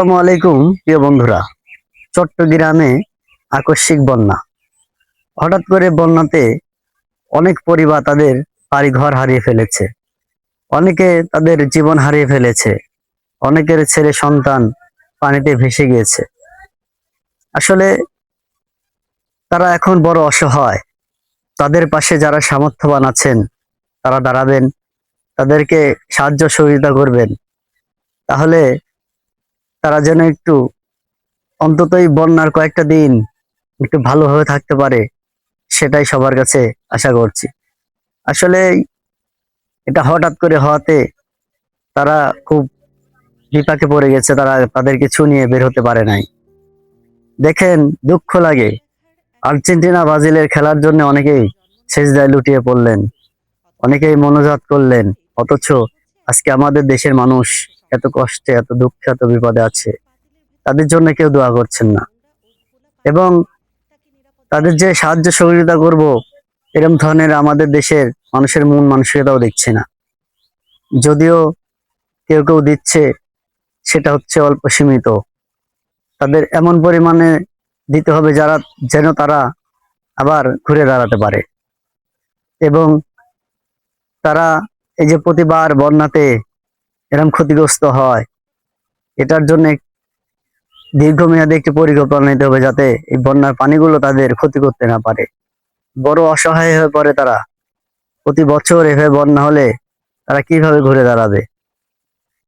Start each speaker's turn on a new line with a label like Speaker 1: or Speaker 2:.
Speaker 1: আসসালামু আলাইকুম প্রিয় বন্ধুরা। চট্টগ্রামে আকস্মিক বন্যা। হঠাৎ করে বন্যাতে অনেক পরিবার তাদের বাড়িঘর হারিয়ে ফেলেছে। অনেকে তাদের জীবন হারিয়ে ফেলেছে। অনেকের ছেলে সন্তান পানিতে ভেসে গিয়েছে। আসলে তারা এখন বড় অসহায়। তাদের পাশে যারা সামর্থ্যবান আছেন তারা দাঁড়াবেন, তাদেরকে সাহায্য সহযোগিতা করবেন। তাহলে তারা যেন একটু অন্তত এই বন্যার কয়েকটা দিন একটু ভালোভাবে থাকতে পারে, সেটাই সবার কাছে আশা করছি। আসলে এটা হঠাৎ করে হওয়াতে তারা খুব বিপাকে পড়ে গেছে, তারা তাদের কিছু নিয়ে বের হতে পারে নাই। দেখেন, দুঃখ লাগে। আর্জেন্টিনা ব্রাজিলের খেলার জন্য অনেকেই সেজদায় লুটিয়ে পড়লেন, অনেকেই মনোজাত করলেন, অথচ আজকে আমাদের দেশের মানুষ এত কষ্টে, এত দুঃখে, এত বিপদে আছে, তাদের জন্য কেউ দোয়া করছেন না। এবং তাদের যে সাহায্য সহযোগিতা করব, এরকম ধরনের আমাদের দেশের মানুষের মন মানসিকতাও দেখছে না। যদিও কেউ কেউ দিচ্ছে, সেটা হচ্ছে অল্প সীমিত। তাদের এমন পরিমাণে দিতে হবে যেন তারা আবার ঘুরে দাঁড়াতে পারে। এবং তারা এই যে প্রতিবার বন্যাতে এরকম ক্ষতিগ্রস্ত হয়, এটার জন্য দীর্ঘমেয়াদী একটি পরিকল্পনা নিতে হবে, যাতে এই বন্যার পানিগুলো তাদের ক্ষতি করতে না পারে। বড় অসহায় হয়ে পড়ে তারা। প্রতি বছর এভাবে বন্যা হলে তারা কিভাবে ঘুরে দাঁড়াবে?